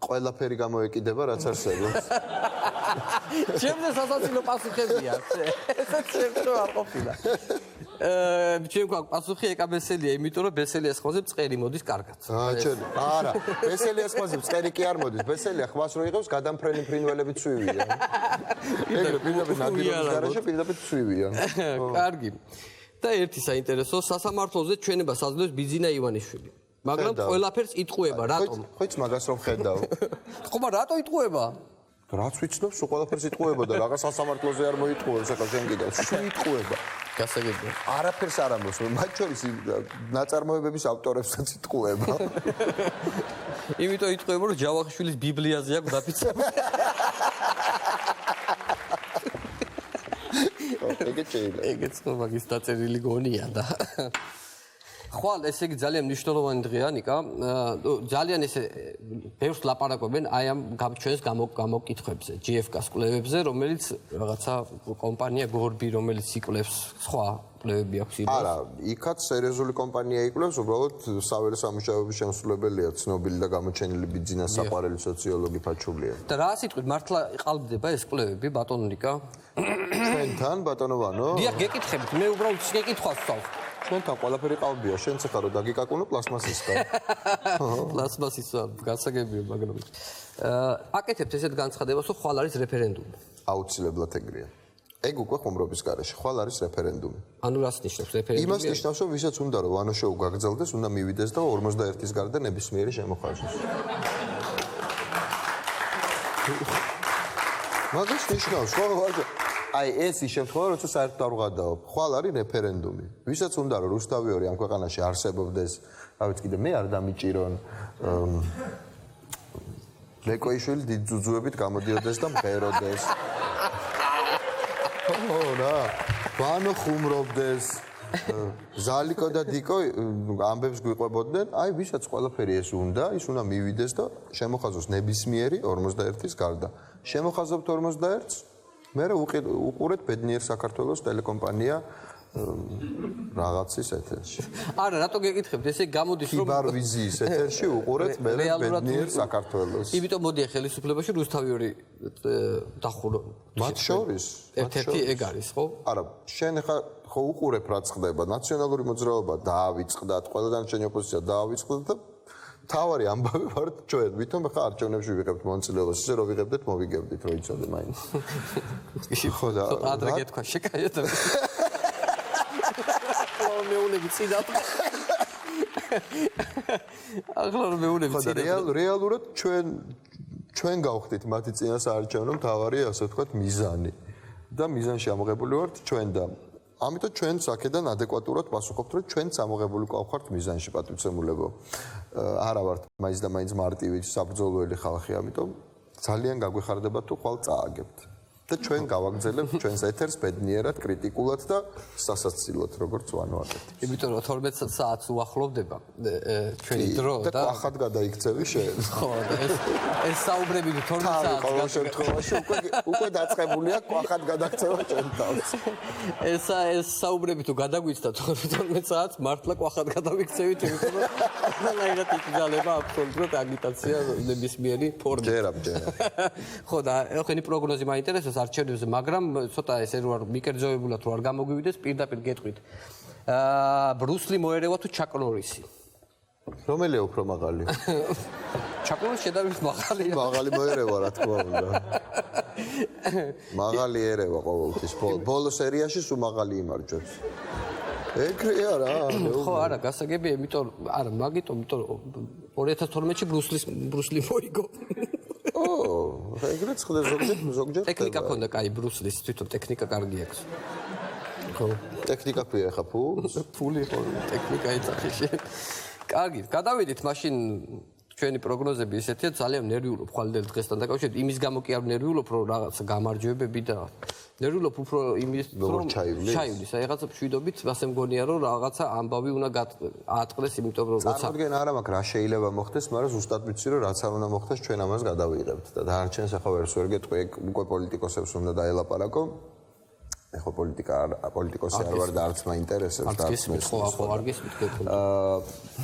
ყველაფერი გამოეკიდება რაც არსებობს. ჩემზე სასაცილო პასუხებია. ესეც შევშო არ ყოფილა. ჩემ გვაქვს პასუხი ეკაბესელია, იმიტომ რომ ბესელიას ხმაზე წყერი მოდის კარგად. არა, ბესელიას ხმაზე წყერი კი არ მოდის. ბესელია ხმას რო იღებს, გადამფრენი ფრინველები ცვივიან. ეგრე პირდაპირ ნადირობის გარეშე პირდაპირ ცვივიან. კარგი. და ერთი საინტერესო სასამართლოზე ჩვენება საძლევს ბიძინა ივანიშვილი. მაგრამ ყველაფერს იტყუება, რატომ? ხოიც მაგას რომ ხედავ. ხომა რატო იტყუება? რაც ვიცნობ, სულ ყველაფერს იტყუება და რაღაც სასამართლოზე არ მოიტყუებს, აკა შენ კიდევ სულ იტყუება. გასაგებია. არაფერს არ ამბობს, მათ შორის ნაწარმოებების ავტორებსაც იტყუება. იმიტომ იტყუება, რომ ჯავახიშვილის ბიბლიაზე აქვს დაფიცებული. ეგეც ხო მაგის დაწერილი გონია და ხვალ ესე იგი ძალიან მნიშვნელოვანი დღეა ნიკა ძალიან ესე ბევრს ლაპარაკობენ აი ამ ჩვენს გამოკითხვებზე GFK-ს კვლევებზე რომელიც რაღაცა კომპანია გორბი რომელიც იკვლევს სხვა კვლევები აქვს იმას არა იქაც სერიოზული კომპანია იკვლევს უბრალოდ საველე სამუშაოების შემსრულებელია ცნობილი და გამოჩენილი ბიძინა საყვარელი სოციოლოგი ფაჩულია და რა სიტყვით მართლა ყალბდება ეს კვლევები ბატონო ნიკა ჩვენთან ბატონო ვანო დიახ გეკითხებით მე უბრალოდ შეკითხვას ვსვავ ჩვენთან ყველაფერი ყალბია შენც ახლა რომ დაგიკაკუნო პლასმასისგან პლასმასისა გასაგებია მაგრამ აკეთებთ ესეთ განცხადებას რომ ხვალ არის რეფერენდუმი აუცილებლად ეგრეა ეგ უკვე ხუმრობის გარეშე ხვალ არის რეფერენდუმი ანუ რას ნიშნავს რეფერენდუმი იმას ნიშნავს რომ ვისაც უნდა რომ ვანო შოუ გაგრძელდეს უნდა მივიდეს და 51-ის გარდა ნებისმიერი შემოხარდეს მაგას ნიშნავს ხო აი ეს ის შემთხვევა როცა საერთოდ არ ვღადაობ ხვალ არის რეფერენდუმი ვისაც უნდა რომ რუსთავიორი ამ ქვეყანაში არსებობდეს რა ვიცი კიდე მე არ დამიჭირონ ლეკოიშვილი დიდ ძუძუებით გამოდიოდეს და მღეროდეს ო რა ვანო ხუმრობდეს ზალიკო და დიკო ამბებს გვიყვებოდნენ აი ვისაც ყველაფერი ეს უნდა ის უნდა მივიდეს და შემოხაზოს ნებისმიერი 51-ის გარდა შემოხაზობთ 51-ს მე უყურეთ ბედნიერ საქართველოს ტელეკომპანია რაღაცის ეთერში. არა, რატო გეკითხებთ? ესე გამოდის რომ კიბარვიზიის ეთერში უყურეთ მე ბედნიერ საქართველოს. იმიტომ მოდია ხელისუფლებაში რუსთავიორი დახურო. მათ შორის ერთ-ერთი ეგ არის, ხო? არა, შენ ხა ხო უყურებ რა ხდება, ნაციონალური მოძრაობა დაავიწყდათ, ყველა დანარჩენი ოპოზიცია დაავიწყდათ და თავარი ამბავი ვართ ჩვენ, ვითომ ხა არჩევნებში ვიღებთ მონაწილეობას, ისე რომ ვიღებდეთ, მოვიგებდით, რო იცოდე მაინც. ხო და ადრე გეთქვა შეკაიეთ. მეუნები წინათ. ახლა რომ მეუნები წინათ. რეალურად ჩვენ გავხდით მათი წინასაარჩევნო მთავარი, ასე ვთქვათ, მიზანი. და მიზანში ამოღებული ვართ ჩვენ და ამიტომ ჩვენ აქედან ადეკვატურად ვასუხობთ, რომ ჩვენც ამოღებული ყავხართ მიზანში პატივცემულებო. არა ვართ მაინც და მაინც მარტივი საბრძოლოელი ხალხი, ამიტომ ძალიან გაგვეხარდება თუ ხვალ წააგებთ. და ჩვენ გავაგზავნებთ ჩვენს ეთერს ბედნიერად, კრიტიკულად და სასაცილოდ, როგორც ვანოაკეთებთ. იმიტომ რომ 12 საათს უახლოვდება ჩვენი დრო და ყახად გადაიქცევი შენ. ხო, ეს საუბრები 12 საათს ყოველ შემთხვევაში უკვე დაწყებულია ყახად გადაქცევა ჩვენ თავს. ეს საუბრები თუ გადაგვიცდა 12 საათს მართლა ყახად გადავიქცევით, იმიტომ რომ ყველანაირად იკრძალება აბსოლუტურად აგიტაცია ნებისმიერი ფორმით. ჯერა. ხო და ხენი პროგნოზი მაინტერესებს არჩევნებზე, მაგრამ ცოტა ესე რომ მიკერძოებულად რო არ გამოგვივიდეს, პირდაპირ გეტყვით. ბრუსლი მოერევა თუ ჩაკ ნორისი? რომელია უფრო მაღალი? ჩაკ ნორისი შედარებით მაღალია. მაღალი მოერევა, რა თქმა უნდა. მაღალი ერევა ყოველთვის. ბოლო სერიაში სულ მაღალი იმარჯვებს. ეგრეა რა. ხო, არა, გასაგებია, იმიტომ არა, მაგიტომ, იმიტომ 2012-ში ბრუსლი მოიგო. ეგრეც ხდება ზოგჯერ. ტექნიკა ქონდა, კაი, ბრუსლის თვითონ ტექნიკა კარგი აქვს. ხო, ტექნიკა ქვია ხა ფული ხო, ტექნიკა იცახი შენ. კარგი, გადავიდით მაშინ ჩვენი პროგნოზები ისეთია, ძალიან ნერვიულობ ხვალდელ დღესთან დაკავშირებით. იმის გამო კი არ ნერვიულობ, რომ რაღაცა გამარჯვებები და ნერვიულობ უფრო იმის რომ ჩაივლის. აი რაღაცა მშვიდობით, ასე მგონია რომ რაღაცა ამბავი უნდა აატყდეს, იმიტომ რომ როცა წარმოდგენ არა მაქვს რა შეიძლება მოხდეს, მაგრამ ზუსტად ვიცი რომ რაც არ უნდა მოხდეს, ჩვენ ამას გადავიღებთ და დანარჩენს ახლა ვერ გეტყვი, უკვე პოლიტიკოსებს უნდა დაელაპარაკო. ეხლა პოლიტიკოსი არ ვარ და არც მაინტერესებს და არც მე. ხო, არ გესმით გეტყვი.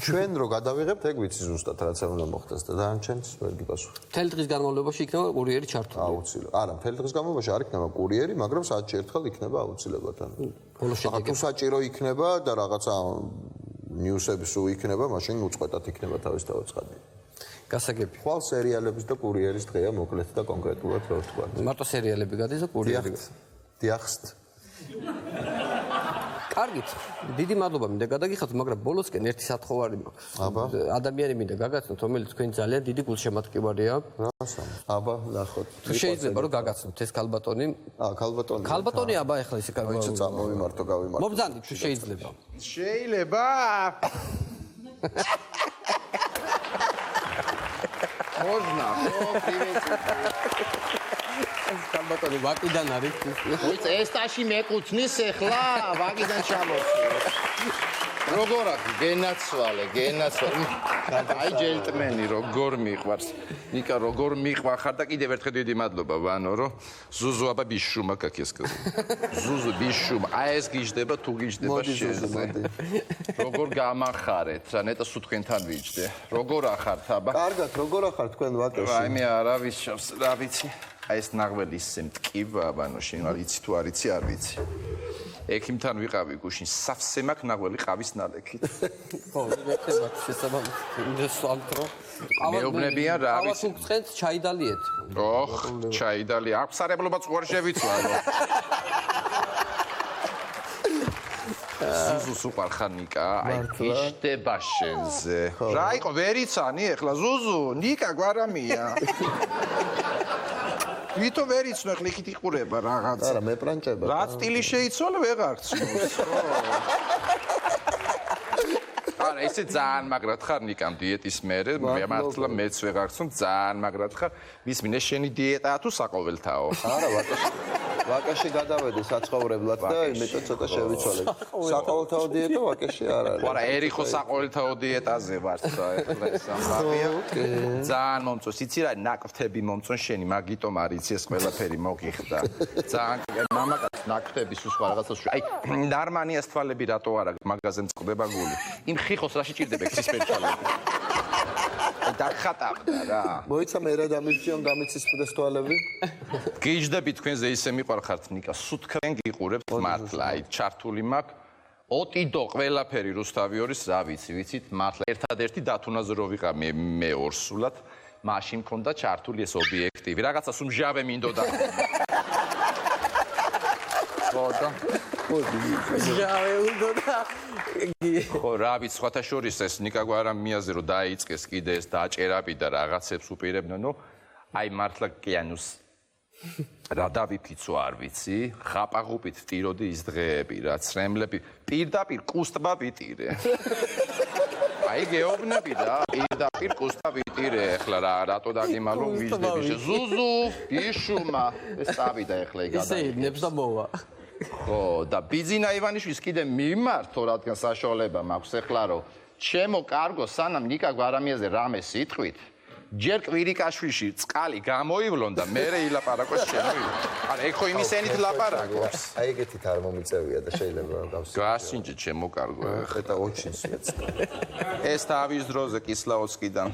ჩვენ რო გადავიღებთ, ეგ ვიცი ზუსტად რაც არ უნდა მოხდეს და დანარჩენს ვერ გიპასუხებ. მთელი დღის განმავლობაში იქნება კურიერი ჩართული. აუცილებლად. არა, მთელი დღის განმავლობაში არ იქნება კურიერი, მაგრამ საათში ერთხელ იქნება აუცილებლად. ბოლო შედეგი. თუ საჭირო იქნება და რაღაცა ნიუსები სულ იქნება, მაშინ უწყვეტად იქნება თავისთავად ცხადი. გასაგები. ხვალ სერიალების და კურიერის დღეა მოკლედ და კონკრეტულად რა ვთქვა. მარტო სერიალები გადის და კურიერი. დიახსთ. კარგით. დიდი მადლობა მინდა გადაგიხადოთ, მაგრამ ბოლოსკენ ერთი სათხოვარი მაქვს. აბა. ადამიანი მინდა გაგაცნოთ, რომელიც თქვენ ძალიან დიდი გულშემატკივარია. აბა, ნახოთ. თუ შეიძლება რომ გაგაცნოთ ეს ქალბატონი. ქალბატონი. ქალბატონი აბა ეხლა ისე მოიცა წამოვიმართო, გავიმართო. მობრძანდი თუ შეიძლება. შეიძლება. Можно, ქალბატონი ვაკიდან არის. წესტაში მეკუთვნის ახლა ვაკიდან ჩამოვწევ. როგორ აქვს გენაცვალე. აი ჯენტლმენი როგორ მიყვარს. ნიკა როგორ მიყვარხარ და კიდევ ერთხელ დიდი მადლობა ვანო რომ ზუზუ აბა ბიშუმა კაკესკა. ზუზუ ბიშუმა. აი ეს გიждდება თუ გიждდება შეზე. როგორ გამახარეთ რა ნეტა სულ თქვენთან ვიჯდე. როგორ ახართ აბა? კარგად, როგორ ახართ თქვენ ვაკეში? აი მე არა ვიშავს რა ვიცი. აი ეს ნაღველი ისე მტკივა ბანოში, არიცი თუ არიცი არ ვიცი. ექიმთან ვიყავი გუშინ, სავსე მაქვს ნაღველი ყავის ნალექით. ხო, მეკითხება შესაბამისად. სვამტრო. მეუბნებიან რა ვიცი. ავას უცხენთ ჩაიდალიეთ. ოხ, ჩაიდალი. აფსარებლობაც უარ შევიცვალო. ზუზუს უყარხარ ნიკა, აი გიждდება შენზე. რა იყო ვერიცანი ეხლა ზუზუ, ნიკა გვარამია. ვითომ ვერ იცნო ახლა იქით იყურება რაღაცა. არა, მე პრანჭება. რა სტილი შეიცვალა ვეღარ ცნობს. არა, ესე ძალიან მაგრად ხარ ნიკამ დიეტის მერე, მე მართლა მეც ვეღარ ცნობ, ძალიან მაგრად ხარ. მისმინე შენი დიეტაა თუ საყოველთაო? არა, ვაკეში გადავედი საცხოვრებლად და იმედად ცოტა შევიცვალე. საყოველთაო დიეტა ვაკეში არ არის. არა, ერიხო საყოველთაო დიეტაზე ვარ ხა ეხლა ეს ამბავია. ძალიან მომწონს, იცი რა, ნაკვთები მომწონს შენი, მაგიტომ არის ეს ყველაფერი მოგიხდა. ძალიან მამაკაც ნაკვთები სულ სხვა რაღაცას. აი, ნარმანიას თვალები რატო არა მაგაზე მწყდება გული. იმ ხიხოს რა შეჭirdება ექსპერტ თვალები. აი დახატავდა რა. მოიცა მე რა დამიჯიან გამიცისფრდეს თვალები? გიждდები თქვენზე ისე მიყვარხართ ნიკა, სულ თქვენ გიყურებთ მართლა, აი ჩართული მაქვს. ოტიდო ყველაფერი რუსთავიორის რა ვიცით, მართლა ერთადერთი დათუნაზე რო ვიყავ მე ორსულად, მაშინ მქონდა ჩართული ეს ობიექტივი. რაღაცას უმჟავე მინდოდა. ხოდა ჟავე უნდა. ხო, რა ვიცი, სხვათა შორის ეს ნიკა გვარამიაზე რო დაიწყეს კიდე ეს დაჭერაპი და რაღაცებს უპირებდნენ, ნუ აი მართლა კიანუს რა დავიფიცო არ ვიცი, ხაპაღუპით ვტიროდი ის დღეები რა, ცრემლები, პირდაპირ კუსტბა ვიტირე. აი გეუბნები რა, პირდაპირ კუსტბა ვიტირე, ეხლა რატო დაგიმალო ვიждები ზუზუ, ბიშუმა, ეს წავიდა ეხლა ეგ ისე ნებს და მოვა. ხო, და ბიძინა ივანიშვილს კიდე მიმართო, რადგან საშუალება მაქვს ეხლა რომ ჩემო კარგო სანამ ნიკა გვარამიაზე რამე სიტყვით ჯერ კვირიკაშვილში წყალი გამოივლონ და მე ილაპარაკოს შემოივლო. არა, ეგ ხო იმის ენით ლაპარაკობს. აი ეგეთით არ მომიწევია და შეიძლება გავსი. გასინჯე ჩემო კარგო. ეხლა ოჩინსვეც. ეს თავის დროზე კისლაოცკიდან.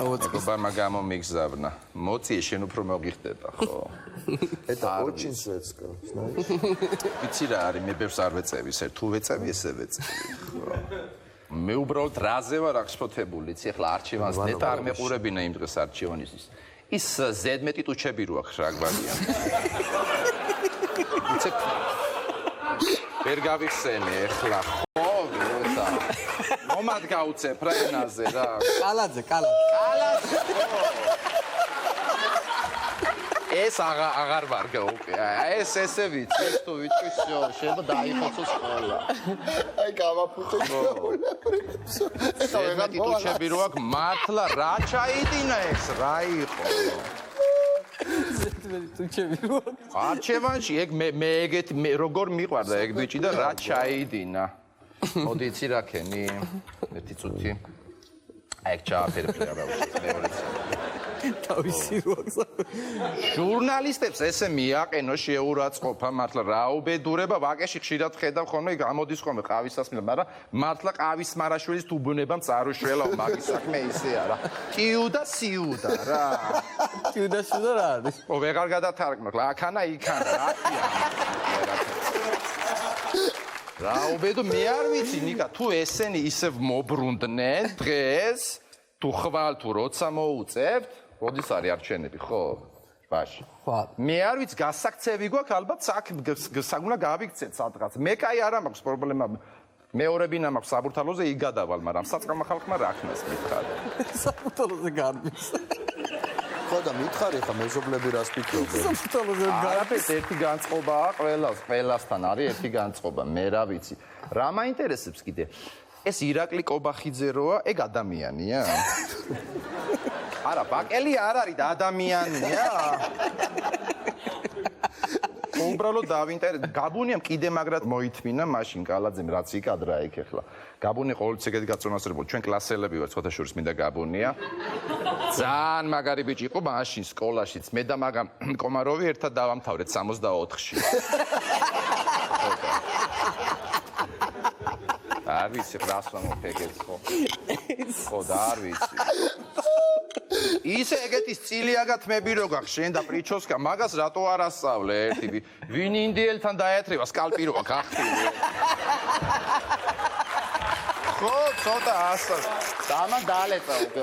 მეგობარმა გამომიგზავნა. მოწიე შენ უფრო მოგიხდება, ხო? ეხლა ოჩინსვეც. იცი რა არის, მე ბევრს არ ვეწევი, თუ ვეწევი, ესე ვეწევი. მე უბრალოდ რაზე ვარ აღსფოთებული, იცი ახლა არჩევანს ნეტა არ მეყურებინა იმ დღეს არჩევანისთვის. ის ზედმეტი ტუჩები რო აქვს რა გვარიან. იცი ვერ გავიხსენე ახლა. ხო, ვიცა. მომად გაუწებ რა ენაზე რა. კალაძე. ეს აღარ ვარ უკვე. ეს ესე ვიცი, ეს თუ ვიტყვის, შეიძლება დაიხოცოს ყველა. აი გამაფუთე ჩაულებს. ზედმეტი ტუჩები რო აქვს, მართლა რა ჩაიდინა ეს, რა იყო? ზედმეტი ტუჩები რო აქვს. არჩევანში ეგ მე ეგეთი როგორ მიყვარდა ეგ ბიჭი და რა ჩაიდინა. მოდი იცი რა ქენი, ერთი წუთი. აი ეგ ჩააფერფლე რა მეორე. თავისი როაქს. ჟურნალისტებს ესე მიაყენო შეურაცხყოფა, მართლა რაუბედურება, ვაკეში ხშირად ხედავ ხოლმე გამოდის ხოლმე ყავისასმელი, მაგრამ მართლა ყავის მარაშვილის თუ ბუნებამ წარუშველაო, მაგის საქმე ისე არა. ტიუდა სიუდა რა. ტიუდა სიუდა რა არის? ო ვეღარ გადათარგმნო, აქანა იქანა, რა. რაუბედო მე არ ვიცი ნიკა, თუ ესენი ისევ მობრუნდნენ დღეს, თუ ხვალ თუ როცა მოუწევთ, როდის არის არჩევნები, ხო? ბაში. ხო. მე არ ვიცი, გასაქცევი გვაქვს, ალბათ უნდა გავიქცეთ სადღაც. მე კაი არა მაქვს პრობლემა. მეორებინა მაქვს საბურთალოზე იქ გადავალ, მაგრამ საწკამა ხალხმა რა ხმას მითხარი. საბურთალოზე გარბის. ხო და მითხარი ხა მეზობლები რას ფიქრობენ? საბურთალოზე არაფერს ერთი განწყობაა ყველასთან არის ერთი განწყობა. მე რა ვიცი. რა მაინტერესებს კიდე? ეს ირაკლი კობახიძე როა, ეგ ადამიანია? არა, ბაკელი არ არის და ადამიანია. უბრალოდ გაბუნიამ კიდე მაგრად მოითმინა მაშინ კალაძემ რაც იკადრა იქ ახლა. გაბუნი ყოველთვის ეგეთი გაწონასწორებო. ჩვენ კლასელები ვართ, სხვათა შორის მინდა გაბუნია. ძალიან მაგარი ბიჭი იყო მაშინ სკოლაშიც. მე და მაგამ კომაროვი ერთად დავამთავრეთ 64-ში. არ ვიცი, რას ვამოფეგეთ ხო? ხო და არ ვიცი. ისე ეგეთი სტილიაგად მები რო გაქვს შენ და პრიჩოსკა, მაგას რატო არ ასწავლე ერთი? ვინ ინდიელთან დაეთრევა სკალპი როა გახტილი? ხო, ცოტა ასწავლე. დამან დაალეწა უკვე.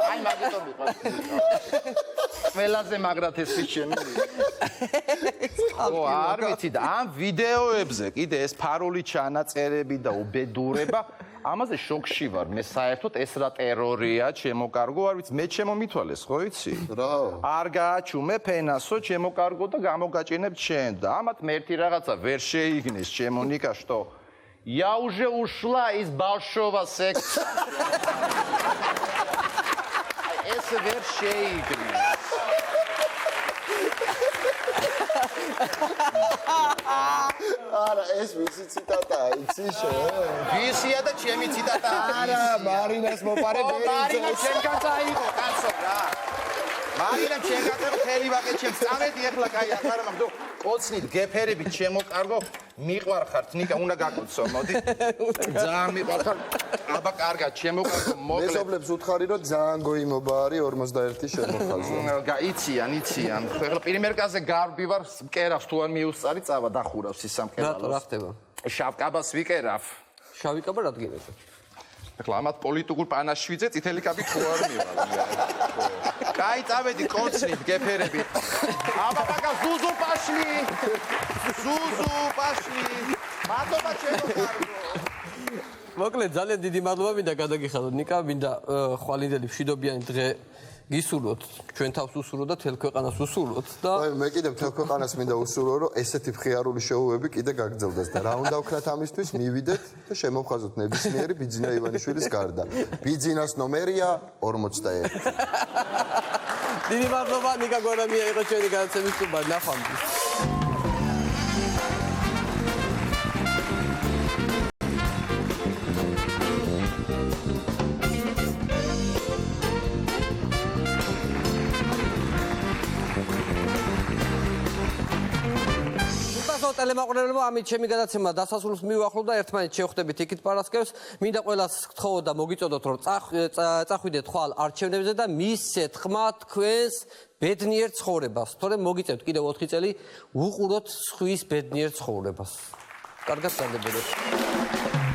აი მაგიტომ მიყვარს. ყველაზე მაგრად ეს ფიჩენი. ხო, არ ვიცი და ამ ვიდეოებზე კიდე ეს ფარული ჩანაწერები და უბედურება ამაზე შოკში ვარ. მე საერთოდ ეს რა ტერორია, ჩემო კარგო, არ ვიცი, მე ჩემო მithვალეს, ხო იცი? რა? არ გააჩუმე ფენასო, ჩემო კარგო და გამოგაჭენებ ჩვენ და ამათ მე ერთი რაღაცა ვერ შეიგნეს, ჩემო ნიკა, что я уже ушла из большого секса. ეს ვერ შეიგნეს. არა, ეს ვისი ციტატაა, იცი შენ? ვისია და ჩემი ციტატა. არა, მარინას მოპარებელი. მარინა ჩემ გაწაიღო, კაცო რა. მარინა ჩემ გაწაიღო, თელი ვაკე ჩემ წამედი ახლა კაი ახლა მაგდო. კოცნით გეფერები ჩემო კარგო, მიყვარხართ, ნიკა უნდა გაკოცო, მოდი. ძალიან მიყვარხარ. აბა კარგად, ჩემო კარგო, მოკლედ. მეზობლებს უთხარი რომ ძალიან გოიმობა არის 41 შემოხაზო. იციან. ახლა პირიმერკაზე გარბი ვარ, მკერავს თუ არ მიუსწარი, წავა დახურავს ის სამკერალოს. რატო რა ხდება? შავკაბას ვიკერავ. შავი კაბა რა დგინება? ახლა ამათ პოლიტიკურ პანაშვიძე წითელი კაბი თუ არ მივალ. კაი, წავედი კოცნით, გეფერები. აბა ბაკა ზუზუ პაშლი. ზუზუ პაშლი. მადლობა ჩემო კარგო. მოკლედ ძალიან დიდი მადლობა მინდა გადაგიხადოთ ნიკა, მინდა ხვალინდელი მშვიდობიანი დღე გისურვოთ, ჩვენ თავს უსურვოთ და თელ ქვეყანას უსურვოთ და აი მე კიდე თელ ქვეყანას მინდა უსურვო რომ ესეთი მხიარული შოუები კიდე გაგრძელდეს და რა უნდა ვქნათ ამისთვის მივიდეთ და შემოვხაზოთ ნებისმიერი ბიძინა ივანიშვილის გარდა. ბიძინას ნომერია 41. დიდი მადლობა ნიკა გორამია იყო ჩვენი განაცემის სტუმარი. ნახვამდის. ტელემაყურებლებო, ამით ჩემი გადაცემა დასასრულს მივახლოვ და ერთმანეთს შევხვდებით იქით პარასკევს. მინდა ყველას გთხოვოთ და მოგიწოდოთ, რომ წახვიდეთ ხვალ არჩევნებზე და მისცეთ ხმა თქვენს ბედნიერ ცხოვრებას. თორემ მოგიწევთ კიდევ 4 წელი უყუროთ სხვის ბედნიერ ცხოვრებას. კარგად გაგებოდეთ.